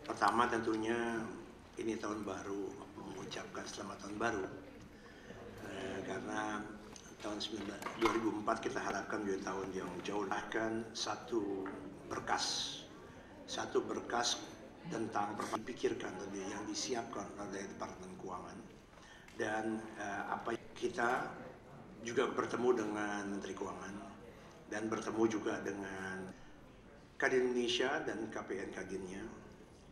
Pertama tentunya ini tahun baru, mengucapkan selamat tahun baru. Karena tahun 2004 kita harapkan menjadi tahun yang jauh, akan satu berkas tentang dipikirkan tadi yang disiapkan oleh Departemen Keuangan, dan kita juga bertemu dengan Menteri Keuangan dan bertemu juga dengan Kadin Indonesia dan KPN-Kadinnya.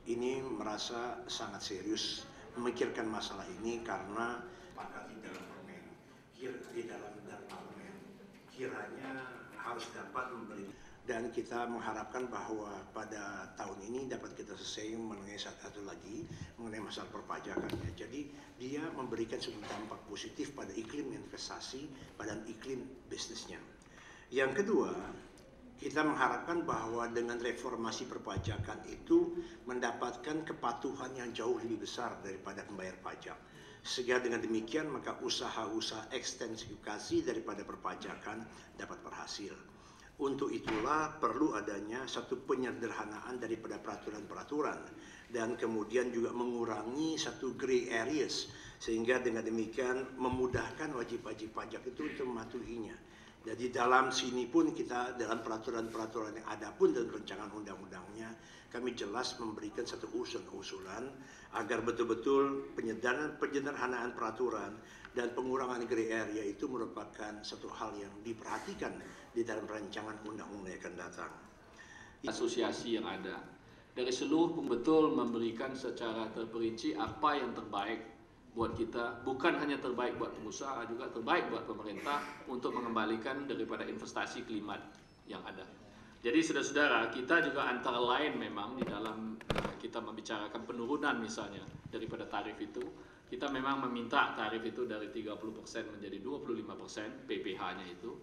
Ini merasa sangat serius memikirkan masalah ini karena di dalam parlemen kiranya harus dapat memberi, dan kita mengharapkan bahwa pada tahun ini dapat kita selesai mengenai satu lagi mengenai masalah perpajakannya. Jadi dia memberikan suatu dampak positif pada iklim investasi, pada iklim bisnisnya. Yang kedua, kita mengharapkan bahwa dengan reformasi perpajakan itu mendapatkan kepatuhan yang jauh lebih besar daripada pembayar pajak. Sehingga dengan demikian maka usaha-usaha ekstensifikasi daripada perpajakan dapat berhasil. Untuk itulah perlu adanya satu penyederhanaan daripada peraturan-peraturan dan kemudian juga mengurangi satu gray areas, sehingga dengan demikian memudahkan wajib-wajib pajak itu untuk mematuhinya. Jadi dalam sini pun kita dalam peraturan-peraturan yang ada pun dan rancangan undang-undangnya kami jelas memberikan satu usulan agar betul-betul penyederhanaan peraturan dan pengurangan gray area itu merupakan satu hal yang diperhatikan di dalam rancangan undang-undang yang akan datang. Asosiasi yang ada dari seluruh betul memberikan secara terperinci apa yang terbaik buat kita, bukan hanya terbaik buat pengusaha, juga terbaik buat pemerintah untuk mengembalikan daripada investasi klimat yang ada. Jadi saudara-saudara, kita juga antara lain memang di dalam kita membicarakan penurunan misalnya daripada tarif itu, kita memang meminta tarif itu dari 30% menjadi 25% PPh-nya itu.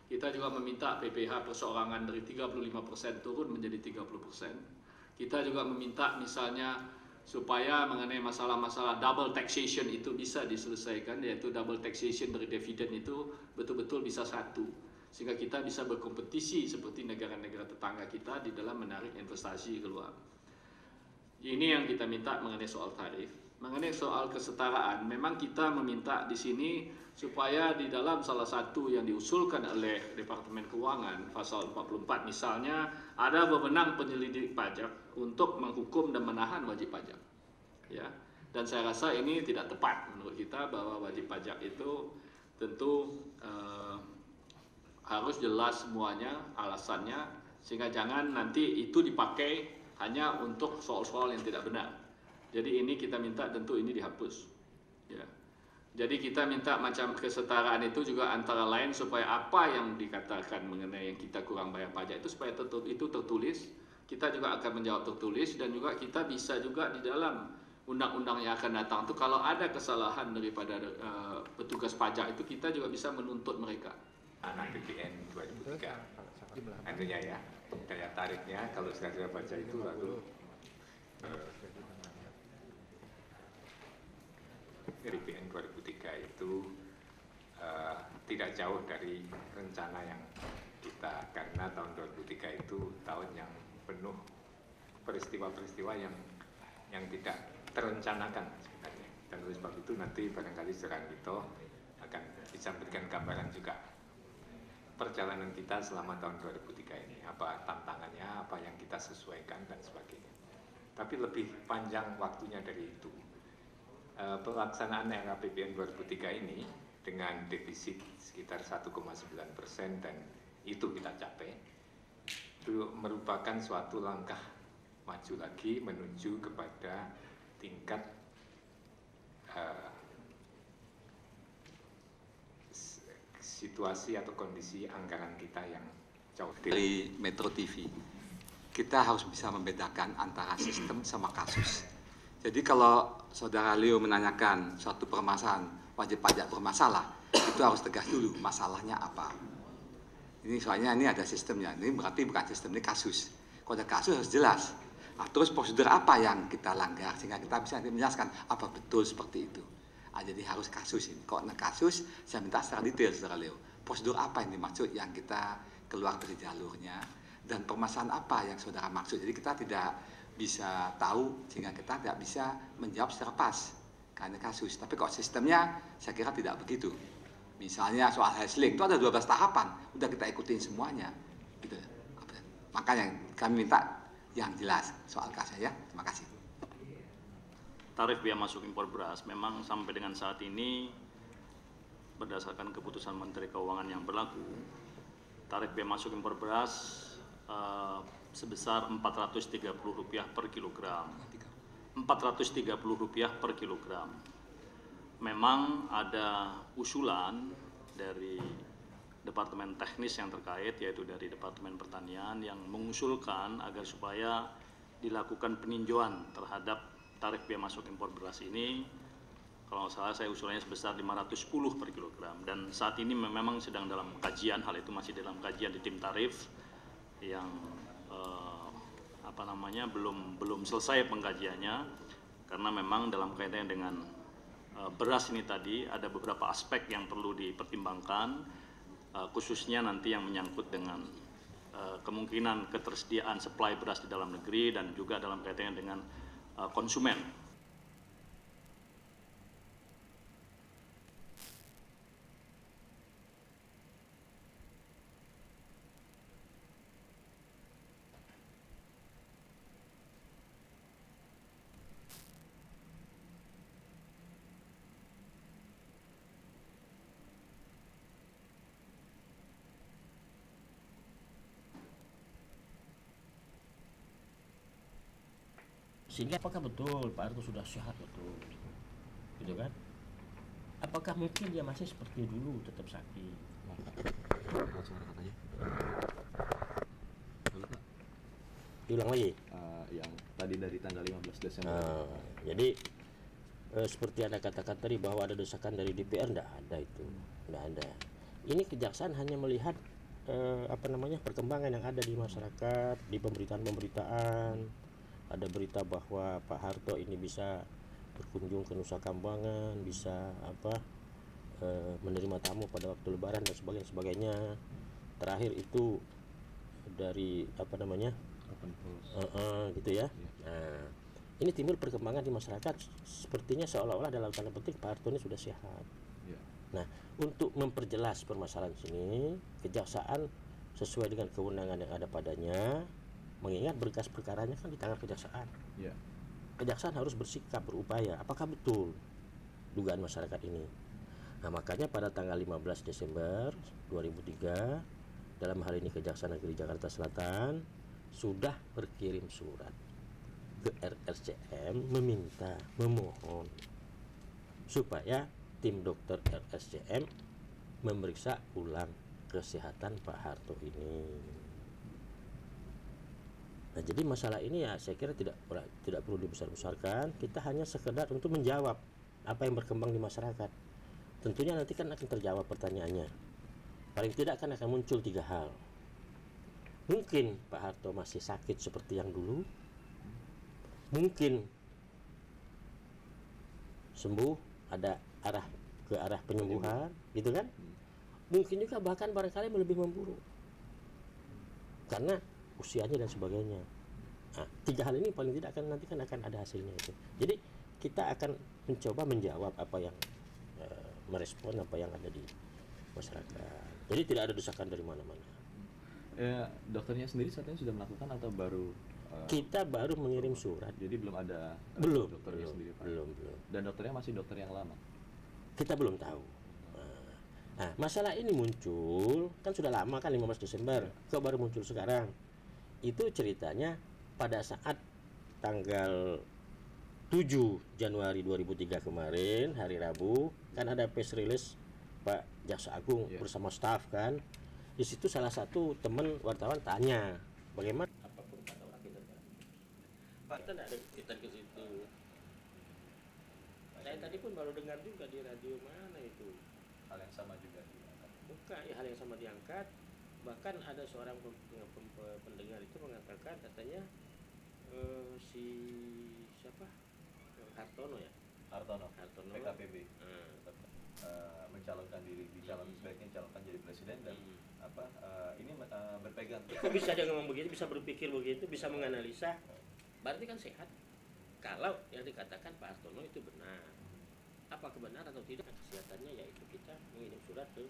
Kita juga meminta PPh perseorangan dari 35% turun menjadi 30%. Kita juga meminta misalnya supaya mengenai masalah-masalah double taxation itu bisa diselesaikan, yaitu double taxation dari dividen itu betul-betul bisa satu, sehingga kita bisa berkompetisi seperti negara-negara tetangga kita di dalam menarik investasi keluar. Ini yang kita minta mengenai soal tarif. Mengenai soal kesetaraan, memang kita meminta di sini supaya di dalam salah satu yang diusulkan oleh Departemen Keuangan, pasal 44 misalnya, ada wewenang penyelidik pajak untuk menghukum dan menahan wajib pajak. Ya. Dan saya rasa ini tidak tepat menurut kita, bahwa wajib pajak itu tentu harus jelas semuanya alasannya, sehingga jangan nanti itu dipakai hanya untuk soal-soal yang tidak benar. Jadi ini kita minta tentu ini dihapus. Ya. Jadi kita minta macam kesetaraan itu juga antara lain supaya apa yang dikatakan mengenai yang kita kurang bayar pajak itu supaya itu tertulis. Kita juga akan menjawab tertulis, dan juga kita bisa juga di dalam undang-undang yang akan datang itu kalau ada kesalahan daripada petugas pajak itu kita juga bisa menuntut mereka. Anak BPN 2003 artinya ya daya tariknya kalau saya baca itu lalu BPN 2003 itu tidak jauh dari rencana yang kita, karena tahun 2003 itu tahun yang penuh peristiwa-peristiwa yang tidak terencanakan sebenarnya, dan oleh sebab itu nanti barangkali Saudara Anggito akan bisa memberikan gambaran juga perjalanan kita selama tahun 2003 ini, apa tantangannya, apa yang kita sesuaikan dan sebagainya. Tapi lebih panjang waktunya dari itu. Pelaksanaan RAPBN 2003 ini dengan defisit sekitar 1,9% dan itu kita capai, itu merupakan suatu langkah maju lagi menuju kepada tingkat situasi atau kondisi anggaran kita yang jauh. Dari Metro TV, kita harus bisa membedakan antara sistem sama kasus. Jadi kalau Saudara Leo menanyakan suatu permasalahan wajib pajak bermasalah, itu harus tegas dulu masalahnya apa. Ini soalnya ini ada sistemnya, ini berarti bukan sistem, ini kasus. Kalau ada kasus harus jelas. Nah, terus prosedur apa yang kita langgar sehingga kita bisa menjelaskan apa betul seperti itu. Nah, jadi harus kasus ini. Kalau ada kasus, saya minta secara detail Saudara Leo. Prosedur apa yang dimaksud yang kita keluar dari jalurnya, dan permasalahan apa yang Saudara maksud. Jadi kita tidak bisa tahu sehingga kita tidak bisa menjawab secara pas karena kasus. Tapi kok sistemnya saya kira tidak begitu. Misalnya soal hassling itu ada 12 tahapan, udah kita ikutin semuanya. Gitu. Makanya kami minta yang jelas soal kasnya ya. Terima kasih. Tarif biaya masuk impor beras memang sampai dengan saat ini berdasarkan keputusan Menteri Keuangan yang berlaku, tarif biaya masuk impor beras sebesar Rp430 per kilogram. Rp430 per kilogram. Memang ada usulan dari Departemen Teknis yang terkait, yaitu dari Departemen Pertanian, yang mengusulkan agar supaya dilakukan peninjauan terhadap tarif biaya masuk impor beras ini. Kalau nggak salah saya usulannya sebesar 510 per kilogram, dan saat ini memang sedang dalam kajian, hal itu masih dalam kajian di tim tarif yang belum selesai pengkajiannya, karena memang dalam kaitannya dengan beras ini tadi ada beberapa aspek yang perlu dipertimbangkan, khususnya nanti yang menyangkut dengan kemungkinan ketersediaan supply beras di dalam negeri dan juga dalam kaitannya dengan konsumen. Sehingga apakah betul Pak Harto sudah sehat betul, gitu kan? Apakah mungkin dia masih seperti dulu tetap sakit? Diulang lagi. Yang tadi dari tanggal 15 Desember. Jadi seperti Anda katakan tadi bahwa ada desakan dari DPR, enggak ada itu, enggak ada. Ini kejaksaan hanya melihat perkembangan yang ada di masyarakat, di pemberitaan. Ada berita bahwa Pak Harto ini bisa berkunjung ke Nusa Kambangan, bisa menerima tamu pada waktu Lebaran dan sebagainya. Terakhir itu dari gitu ya. Nah, ini timbul perkembangan di masyarakat, sepertinya seolah-olah dalam tanda petik Pak Harto ini sudah sehat. Nah, untuk memperjelas permasalahan sini, kejaksaan sesuai dengan kewenangan yang ada padanya, mengingat berkas perkaranya kan di tangan kejaksaan. Kejaksaan harus bersikap, berupaya, apakah betul dugaan masyarakat ini. Nah, makanya pada tanggal 15 Desember 2003, dalam hal ini Kejaksaan Negeri Jakarta Selatan sudah berkirim surat ke RSCM memohon supaya tim dokter RSCM memeriksa ulang kesehatan Pak Harto ini. Nah, jadi masalah ini ya saya kira tidak perlu dibesar-besarkan. Kita hanya sekedar untuk menjawab apa yang berkembang di masyarakat. Tentunya nanti kan akan terjawab pertanyaannya. Paling tidak kan akan muncul 3 hal. Mungkin Pak Harto masih sakit seperti yang dulu. Mungkin sembuh, ada ke arah penyembuhan, gitu kan? Mungkin juga bahkan barangkali lebih memburuk karena usianya dan sebagainya. Nah, 3 hal ini paling tidak nanti akan ada hasilnya itu. Jadi kita akan mencoba menjawab apa yang merespon apa yang ada di masyarakat. Jadi tidak ada desakan dari mana-mana. Dokternya sendiri saat ini sudah melakukan atau baru? Kita baru mengirim surat. Jadi belum ada dokternya sendiri, Pak? Belum. Dan dokternya masih dokter yang lama? Kita belum tahu. Nah, masalah ini muncul kan sudah lama kan, 15 Desember. Kok baru muncul sekarang? Itu ceritanya pada saat tanggal 7 Januari 2003 kemarin, hari Rabu, kan ada press release Pak Jaksa Agung bersama staf kan. Di situ salah satu teman wartawan tanya, bagaimana? Apapun kata orang kita, Pak, kita tidak ada kita ke situ. Saya tadi pun baru dengar juga di radio mana itu. Hal yang sama juga diangkat? Bukan, hal yang sama diangkat. Bahkan ada seorang pendengar itu mengatakan katanya si siapa? Hartono ya? Hartono. PKPB. Mencalonkan diri sebaiknya mencalonkan jadi presiden dan ini berpegang. Kok bisa dia ngomong begitu, bisa berpikir begitu, bisa menganalisa? berarti kan sehat. Kalau yang dikatakan Pak Hartono itu benar, apakah benar atau tidak kesehatannya, yaitu kita mengirim surat ke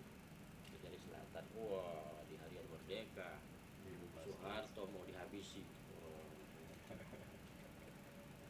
Sulawesi Selatan. Wah, di Harian Merdeka